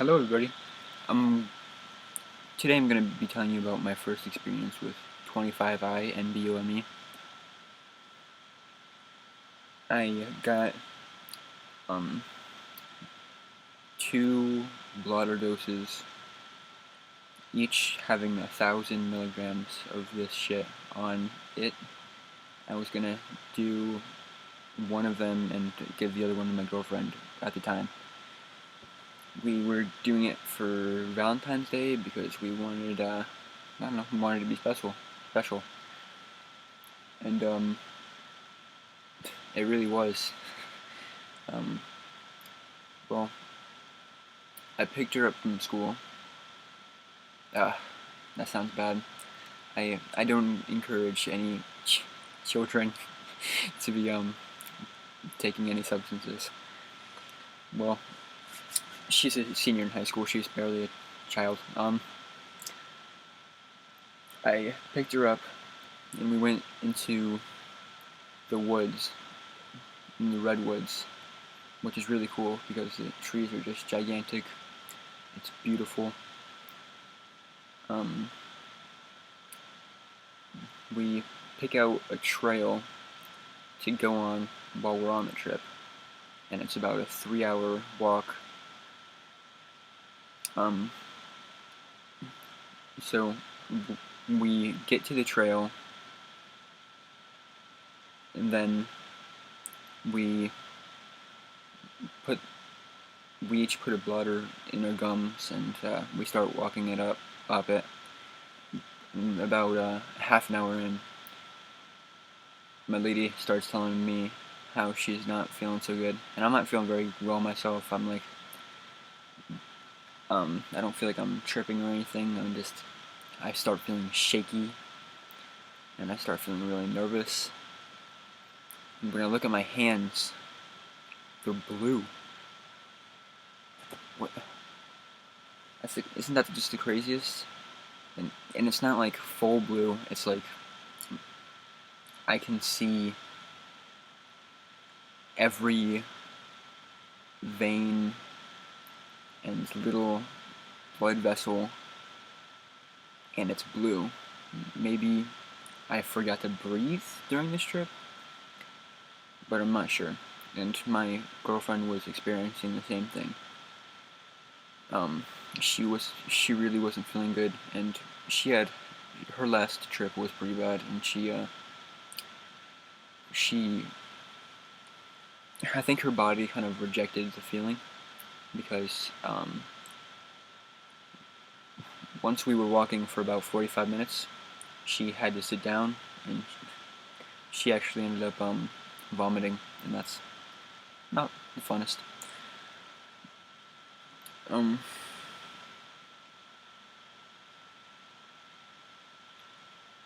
Hello everybody. Um, Today I'm going to be telling you about my first experience with 25i-NBOMe. I got um 2 blotter doses, each having 1,000 milligrams of this shit on it. I was gonna do one of them and give the other one to my girlfriend at the time. We were doing it for Valentine's Day because we wanted, I don't know, we wanted to be special. And it really was. Um, well, I picked her up from school. That sounds bad. I don't encourage any children to be taking any substances. Well, she's a senior in high school. She's barely a child. I picked her up, and we went into the woods, in the redwoods, which is really cool because the trees are just gigantic. It's beautiful. We pick out a trail to go on while we're on the trip, and it's about a 3-hour walk. So we get to the trail, and then we each put a blotter in our gums, and we start walking it up it. And about half an hour in, my lady starts telling me how she's not feeling so good, and I'm not feeling very well myself. I'm like, I don't feel like I'm tripping or anything. I start feeling shaky, and I start feeling really nervous. And when I look at my hands, they're blue. What? Isn't that just the craziest? And it's not like full blue. It's like I can see every vein and little blood vessel, and it's blue. Maybe I forgot to breathe during this trip, but I'm not sure. And my girlfriend was experiencing the same thing. She really wasn't feeling good, and her last trip was pretty bad, and I think her body kind of rejected the feeling because once we were walking for about 45 minutes, she had to sit down, and she actually ended up vomiting, and that's not the funnest.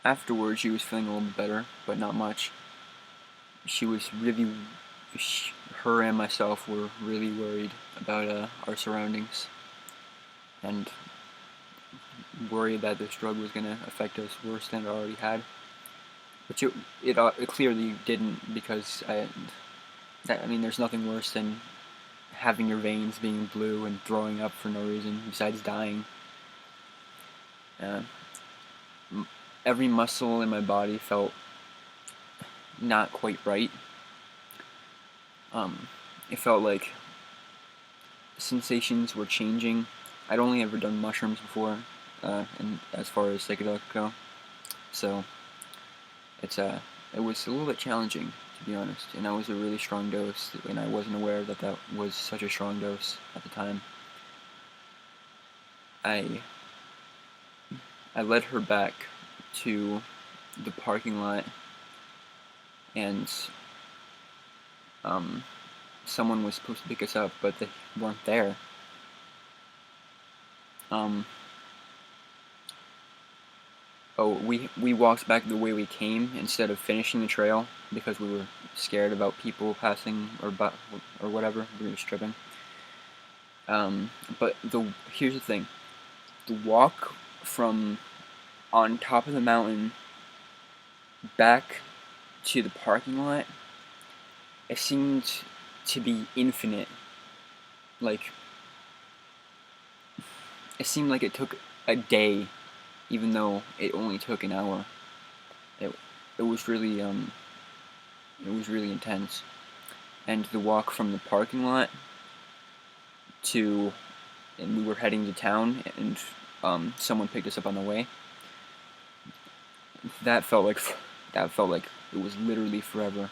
Afterwards, she was feeling a little bit better, but not much. Her and myself were really worried about our surroundings, and worried that this drug was going to affect us worse than it already had. Which it clearly didn't, because there's nothing worse than having your veins being blue and throwing up for no reason besides dying. Every muscle in my body felt not quite right. It felt like sensations were changing. I'd only ever done mushrooms before, and as far as psychedelics go, so it was a little bit challenging, to be honest. And that was a really strong dose, and I wasn't aware that was such a strong dose at the time. I led her back to the parking lot, and someone was supposed to pick us up, but they weren't there. We walked back the way we came instead of finishing the trail because we were scared about people passing or whatever. We were just tripping. But here's the thing: the walk from on top of the mountain back to the parking lot, it seemed to be infinite. Like, it seemed like it took a day, even though it only took an hour. It it was really intense. And the walk from the parking lot to, and we were heading to town, and someone picked us up on the way. That felt like it was literally forever.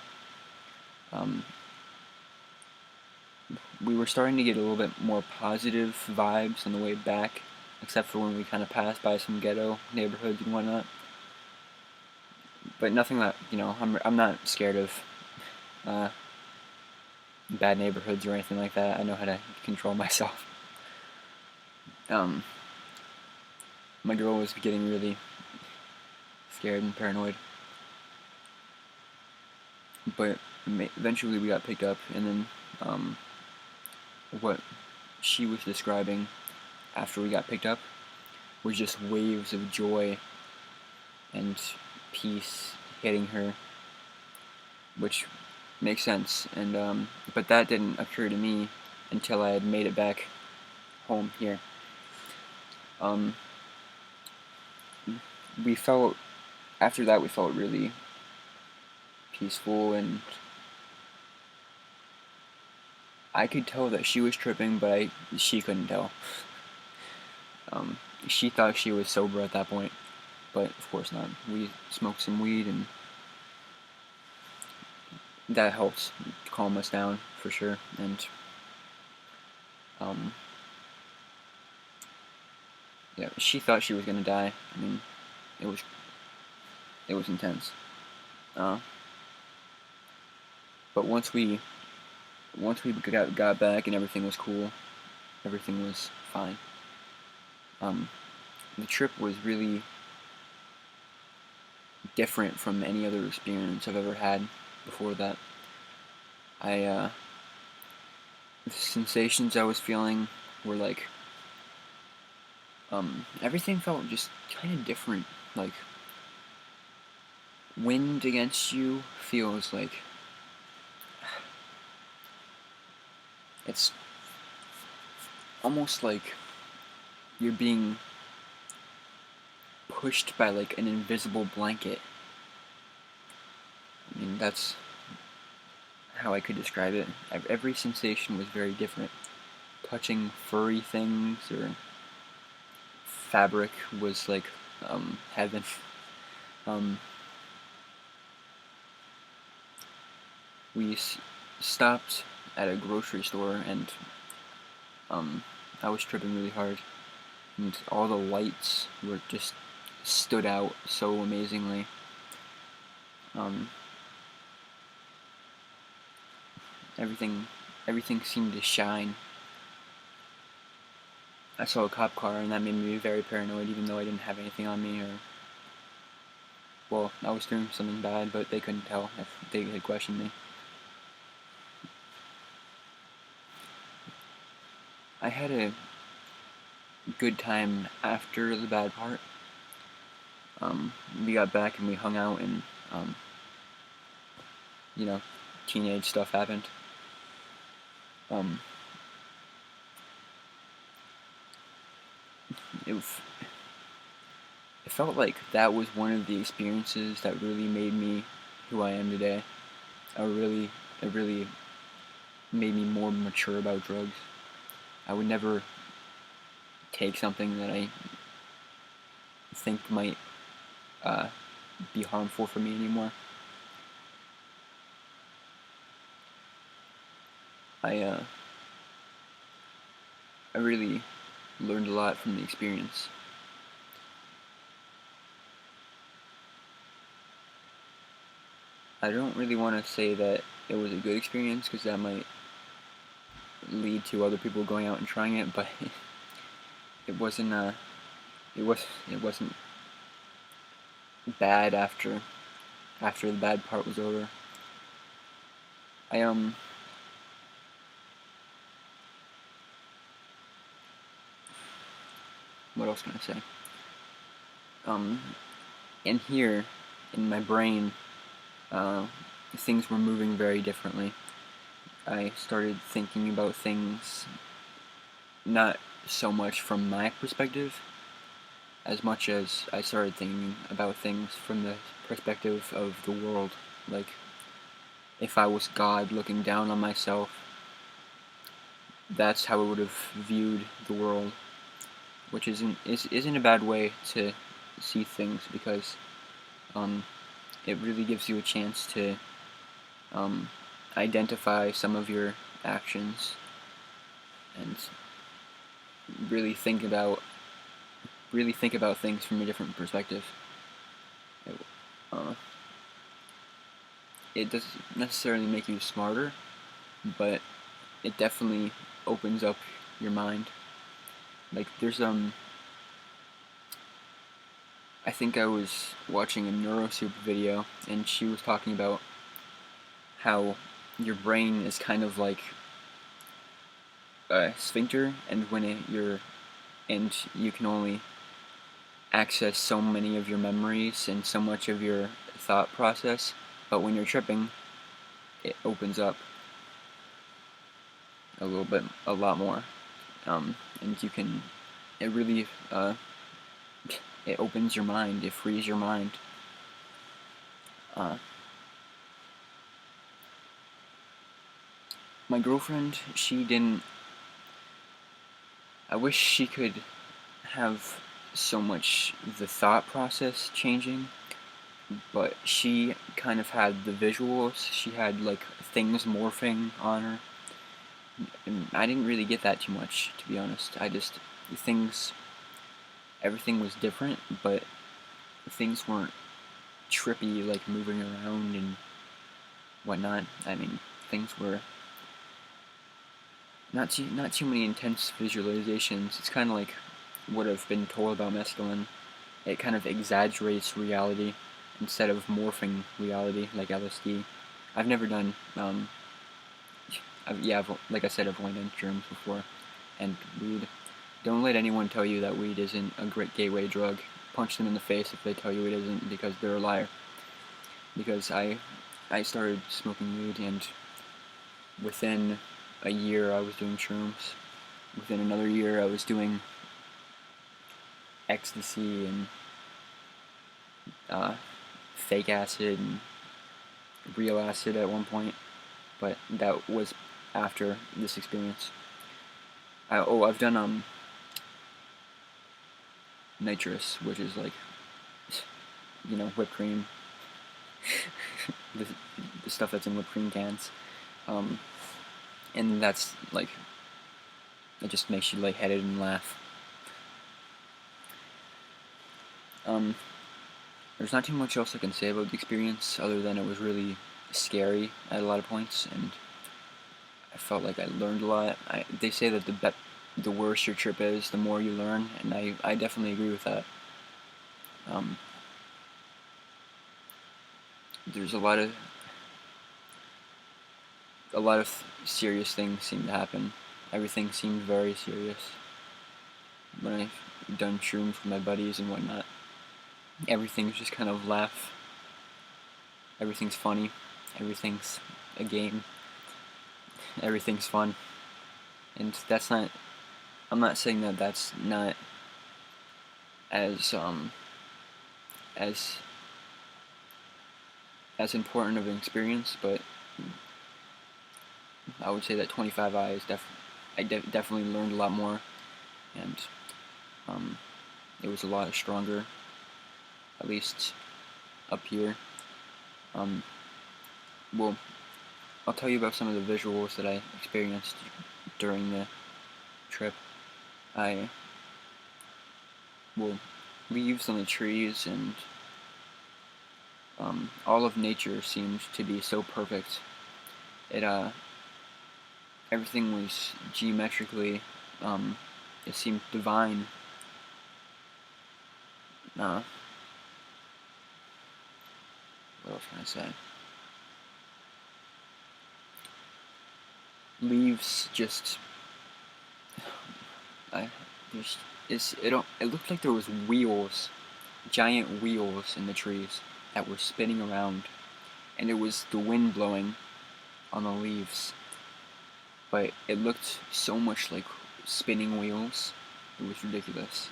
We were starting to get a little bit more positive vibes on the way back, except for when we kind of passed by some ghetto neighborhoods and whatnot. But nothing that, I'm not scared of bad neighborhoods or anything like that. I know how to control myself. My girl was getting really scared and paranoid. But eventually we got picked up, and then what she was describing after we got picked up was just waves of joy and peace hitting her, which makes sense. And but that didn't occur to me until I had made it back home here. After that we felt really peaceful, and I could tell that she was tripping, but she couldn't tell. She thought she was sober at that point, but of course not. We smoked some weed, and that helped calm us down for sure. And yeah, she thought she was gonna die. I mean, it was intense. But once we got back and everything was cool, everything was fine. The trip was really different from any other experience I've ever had before that. The sensations I was feeling were like, everything felt just kind of different. Like, wind against you feels like it's almost like you're being pushed by like an invisible blanket. I mean, that's how I could describe it. Every sensation was very different. Touching furry things or fabric was like heaven. We stopped at a grocery store, and I was tripping really hard, and all the lights were just stood out so amazingly. Everything seemed to shine. I saw a cop car, and that made me very paranoid, even though I didn't have anything on me, well, I was doing something bad, but they couldn't tell if they had questioned me. I had a good time after the bad part. We got back and we hung out, and teenage stuff happened. It felt like that was one of the experiences that really made me who I am today. It really made me more mature about drugs. I would never take something that I think might be harmful for me anymore. I really learned a lot from the experience. I don't really want to say that it was a good experience, because that might lead to other people going out and trying it, but it wasn't bad after the bad part was over. What else can I say? In here, in my brain, things were moving very differently. I started thinking about things not so much from my perspective as much as I started thinking about things from the perspective of the world. Like, if I was God looking down on myself, that's how I would have viewed the world, which isn't a bad way to see things, because it really gives you a chance to um, identify some of your actions and really think about things from a different perspective. It, uh, it doesn't necessarily make you smarter, but it definitely opens up your mind. Like, there's I think I was watching a NeuroSoup video, and she was talking about how your brain is kind of like a sphincter, and and you can only access so many of your memories and so much of your thought process, but when you're tripping, it opens up a lot more, and you can, it really, it opens your mind, it frees your mind. My girlfriend, she didn't, I wish she could have so much the thought process changing, but she kind of had the visuals. She had like things morphing on her, and I didn't really get that too much, to be honest. Things, everything was different, but things weren't trippy, like moving around and whatnot. I mean, things were not too many intense visualizations. It's kind of like what I've been told about mescaline. It kind of exaggerates reality instead of morphing reality like LSD. I've never done, like I said, I've only done shrooms before, and weed. Don't let anyone tell you that weed isn't a great gateway drug. Punch them in the face if they tell you it isn't, because they're a liar. Because I started smoking weed, and within a year I was doing shrooms. Within another year I was doing ecstasy and fake acid and real acid at one point, but that was after this experience. I've done nitrous, which is like, whipped cream, the stuff that's in whipped cream cans, and that's like, it just makes you lightheaded and laugh. There's not too much else I can say about the experience other than it was really scary at a lot of points, and I felt like I learned a lot. They say that the worse your trip is, the more you learn, and I definitely agree with that. There's a lot of serious things seem to happen. Everything seemed very serious when I've done shrooms with my buddies and whatnot. Everything's just kind of laugh. Everything's funny. Everything's a game. Everything's fun. And I'm not saying that that's not as as important of an experience, but I would say that 25i is definitely learned a lot more, and it was a lot stronger, at least up here. Well, I'll tell you about some of the visuals that I experienced during the trip. Leaves on the trees, and all of nature seemed to be so perfect. Everything was geometrically, it seemed divine. What else can I say? Leaves just, it looked like there was wheels, giant wheels in the trees that were spinning around, and it was the wind blowing on the leaves. But it looked so much like spinning wheels. It was ridiculous.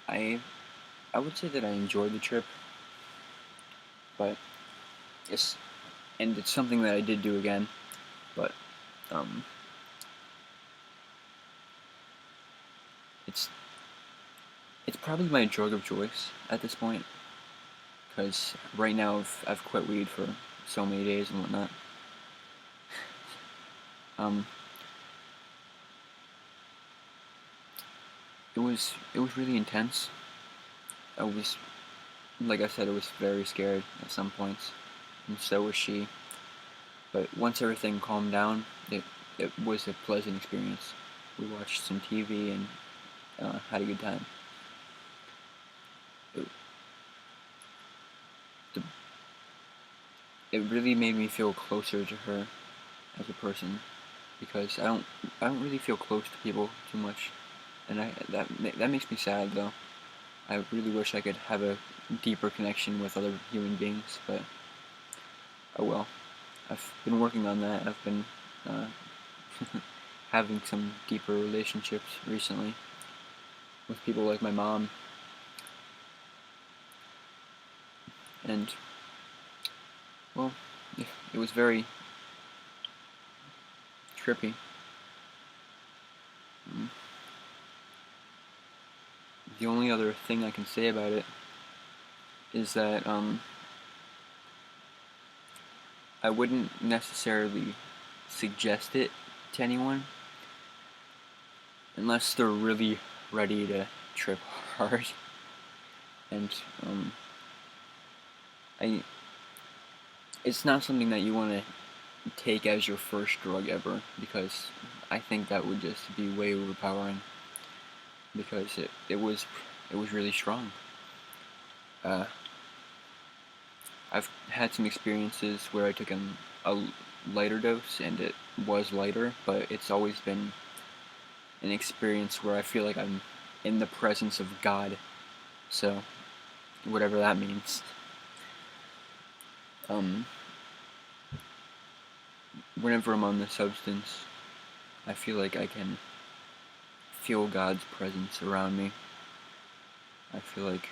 I would say that I enjoyed the trip, but it's something that I did do again, but it's probably my drug of choice at this point, because right now I've quit weed for so many days and whatnot. It was really intense. I was, like I said, I was very scared at some points, and so was she. But once everything calmed down, it was a pleasant experience. We watched some TV and had a good time. It really made me feel closer to her as a person, because I don't really feel close to people too much, and that makes me sad though. I really wish I could have a deeper connection with other human beings, but oh well. I've been working on that. I've been having some deeper relationships recently with people like my mom, and well, it was very trippy. The only other thing I can say about it is that I wouldn't necessarily suggest it to anyone unless they're really ready to trip hard. And it's not something that you want to take as your first drug ever, because I think that would just be way overpowering, because it was really strong. I've had some experiences where I took a lighter dose and it was lighter, but it's always been an experience where I feel like I'm in the presence of God, so whatever that means. Whenever I'm on the substance, I feel like I can feel God's presence around me. I feel like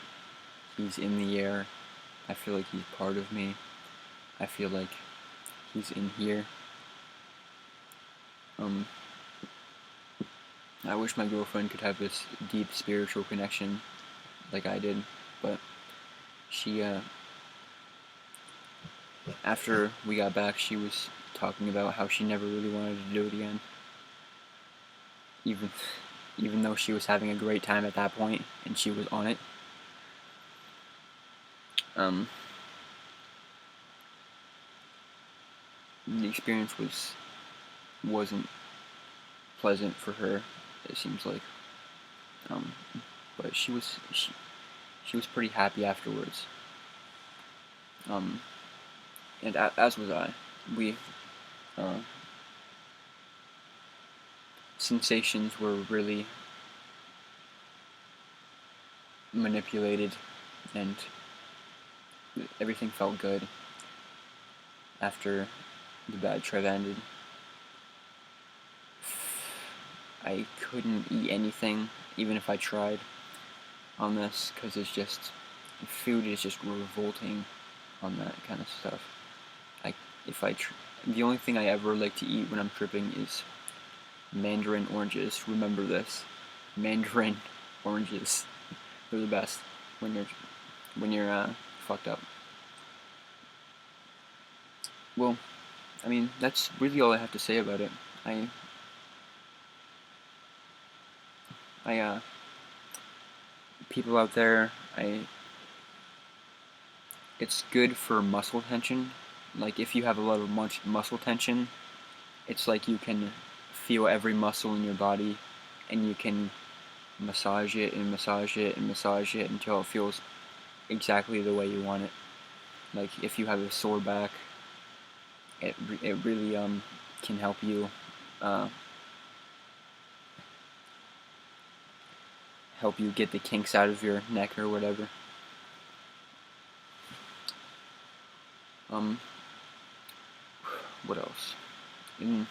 He's in the air. I feel like He's part of me. I feel like He's in here. I wish my girlfriend could have this deep spiritual connection like I did, but she, after we got back, she was talking about how she never really wanted to do it again. Even though she was having a great time at that point, and she was on it. The experience wasn't pleasant for her, it seems like. But she was pretty happy afterwards. And as was I. We sensations were really manipulated, and everything felt good after the bad trip ended. I couldn't eat anything, even if I tried, on this, because food is just revolting on that kind of stuff. The only thing I ever like to eat when I'm tripping is mandarin oranges. Remember this, mandarin oranges. They're the best when you're fucked up. Well, I mean, that's really all I have to say about it. People out there, it's good for muscle tension. Like, if you have a lot of muscle tension, it's like you can feel every muscle in your body, and you can massage it and massage it and massage it until it feels exactly the way you want it. Like, if you have a sore back, it really can help you get the kinks out of your neck or whatever. What else? And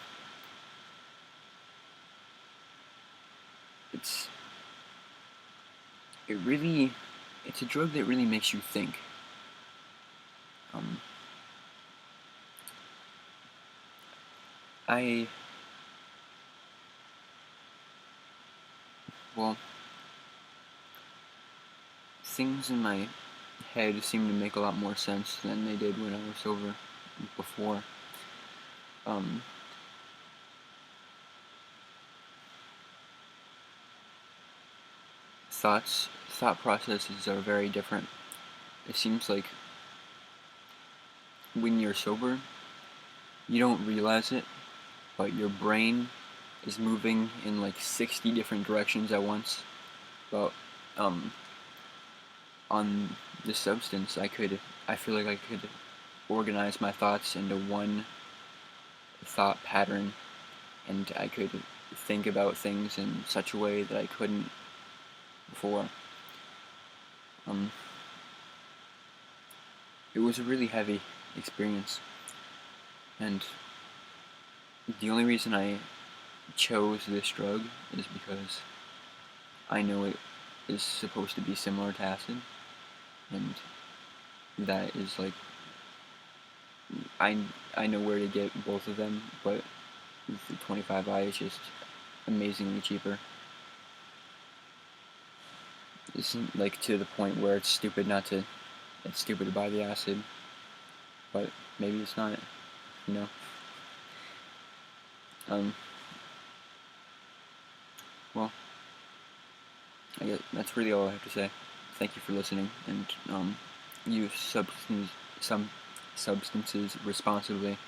it's it really it's a drug that really makes you think. Um, I well, things in my head seem to make a lot more sense than they did when I was sober before. Um, thought processes are very different. It seems like when you're sober, you don't realize it, but your brain is moving in like 60 different directions at once. But um, on the substance, I feel like I could organize my thoughts into one thought pattern, and I could think about things in such a way that I couldn't before. Um, it was a really heavy experience, and the only reason I chose this drug is because I know it is supposed to be similar to acid, and that is like I I know where to get both of them, but the 25i is just amazingly cheaper. It's like to the point where it's stupid to buy the acid, but maybe it's not, you know. Um, well, I guess that's really all I have to say. Thank you for listening, and use some substances responsibly.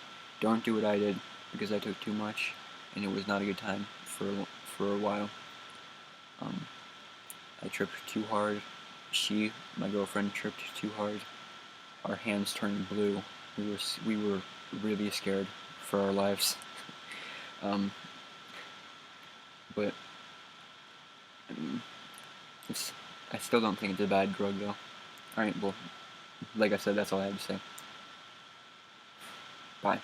Don't do what I did, because I took too much, and it was not a good time for a while. Um, I tripped too hard. My girlfriend, tripped too hard. Our hands turned blue. We were really scared for our lives. Um, but um, it's I still don't think it's a bad drug though. All right, well, like I said, that's all I have to say. Bye.